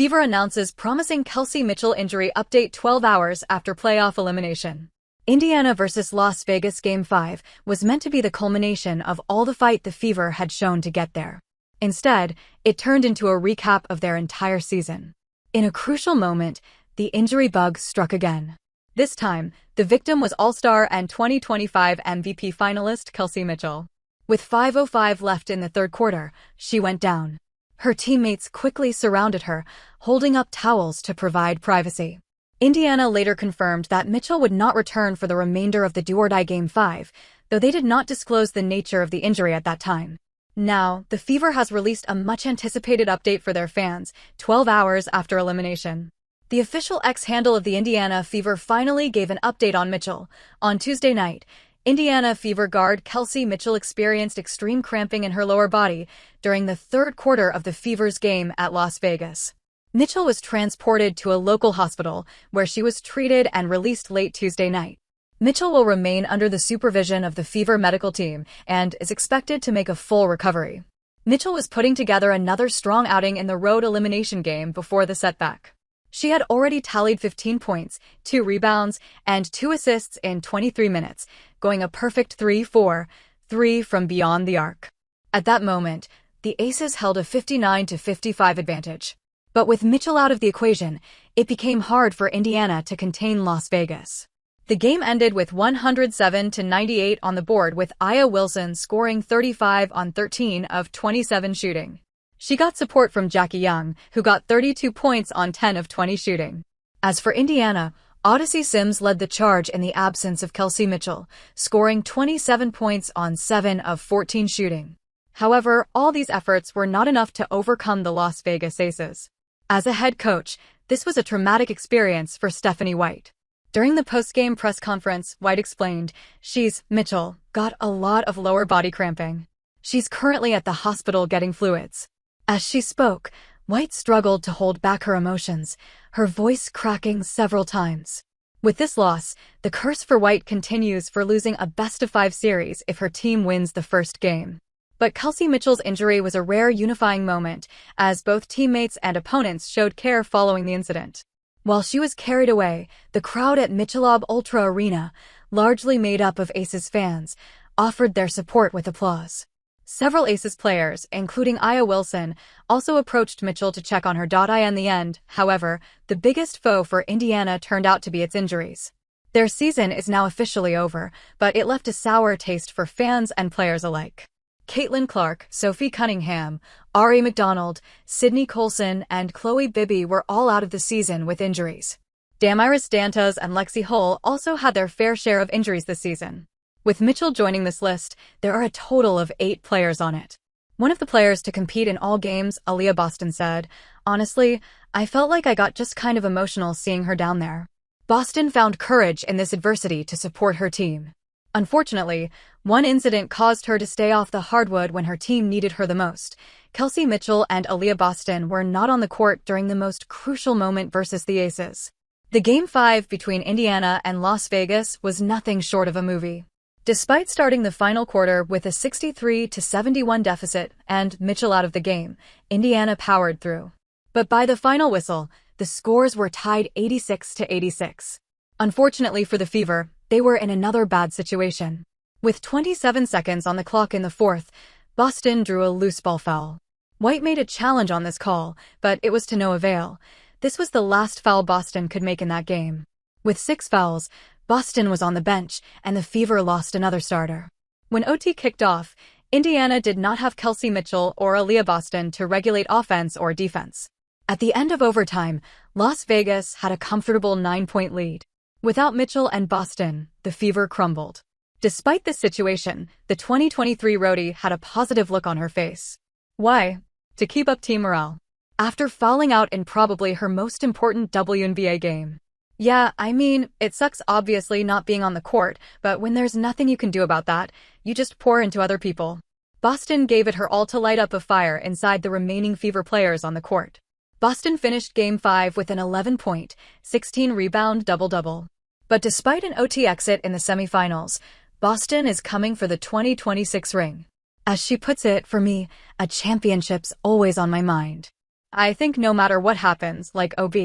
Fever announces promising Kelsey Mitchell injury update 12 hours after playoff elimination. Indiana vs. Las Vegas Game 5 was meant to be the culmination of all the fight the Fever had shown to get there. Instead, it turned into a recap of their entire season. In a crucial moment, the injury bug struck again. This time, the victim was All-Star and 2025 MVP finalist Kelsey Mitchell. With 5:05 left in the third quarter, she went down. Her teammates quickly surrounded her, holding up towels to provide privacy. Indiana later confirmed that Mitchell would not return for the remainder of the do-or-die Game 5, though they did not disclose the nature of the injury at that time. Now, the Fever has released a much-anticipated update for their fans, 12 hours after elimination. The official X handle of the Indiana Fever finally gave an update on Mitchell. On Tuesday night, Indiana Fever guard Kelsey Mitchell experienced extreme cramping in her lower body during the third quarter of the Fever's game at Las Vegas. Mitchell was transported to a local hospital, where she was treated and released late Tuesday night. Mitchell will remain under the supervision of the Fever medical team and is expected to make a full recovery. Mitchell was putting together another strong outing in the road elimination game before the setback. She had already tallied 15 points, 2 rebounds, and 2 assists in 23 minutes, going a perfect 3-4-3 from beyond the arc. At that moment, the Aces held a 59-55 advantage. But with Mitchell out of the equation, it became hard for Indiana to contain Las Vegas. The game ended with 107-98 on the board, with Aya Wilson scoring 35 on 13 of 27 shooting. She got support from Jackie Young, who got 32 points on 10 of 20 shooting. As for Indiana, Odyssey Sims led the charge in the absence of Kelsey Mitchell, scoring 27 points on 7 of 14 shooting. However, all these efforts were not enough to overcome the Las Vegas Aces. As a head coach, this was a traumatic experience for Stephanie White. During the post-game press conference, White explained, Mitchell got a lot of lower body cramping. She's currently at the hospital getting fluids. As she spoke, White struggled to hold back her emotions, her voice cracking several times. With this loss, the curse for White continues for losing a best-of-5 series if her team wins the first game. But Kelsey Mitchell's injury was a rare unifying moment, as both teammates and opponents showed care following the incident. While she was carried away, the crowd at Michelob Ultra Arena, largely made up of Aces fans, offered their support with applause. Several Aces players, including Aya Wilson, also approached Mitchell to check on her. In the end, however, the biggest foe for Indiana turned out to be its injuries. Their season is now officially over, but it left a sour taste for fans and players alike. Caitlin Clark, Sophie Cunningham, Ari McDonald, Sydney Colson, and Chloe Bibby were all out of the season with injuries. Damiris Dantas and Lexi Hull also had their fair share of injuries this season. With Mitchell joining this list, there are a total of 8 players on it. One of the players to compete in all games, Aaliyah Boston, said, "Honestly, I felt like I got just kind of emotional seeing her down there." Boston found courage in this adversity to support her team. Unfortunately, one incident caused her to stay off the hardwood when her team needed her the most. Kelsey Mitchell and Aaliyah Boston were not on the court during the most crucial moment versus the Aces. The Game 5 between Indiana and Las Vegas was nothing short of a movie. Despite starting the final quarter with a 63-71 deficit and Mitchell out of the game, Indiana powered through. But by the final whistle, the scores were tied 86-86. Unfortunately for the Fever, they were in another bad situation. With 27 seconds on the clock in the fourth, Boston drew a loose ball foul. White made a challenge on this call, but it was to no avail. This was the last foul Boston could make in that game. With 6 fouls, Boston was on the bench, and the Fever lost another starter. When OT kicked off, Indiana did not have Kelsey Mitchell or Aaliyah Boston to regulate offense or defense. At the end of overtime, Las Vegas had a comfortable 9-point lead. Without Mitchell and Boston, the Fever crumbled. Despite this situation, the 2023 roadie had a positive look on her face. Why? To keep up team morale. After fouling out in probably her most important WNBA game. Yeah, I mean, it sucks obviously not being on the court, but when there's nothing you can do about that, you just pour into other people. Boston gave it her all to light up a fire inside the remaining Fever players on the court. Boston finished Game 5 with an 11-point, 16-rebound double-double. But despite an OT exit in the semifinals, Boston is coming for the 2026 ring. As she puts it, "For me, a championship's always on my mind." I think no matter what happens, like OB.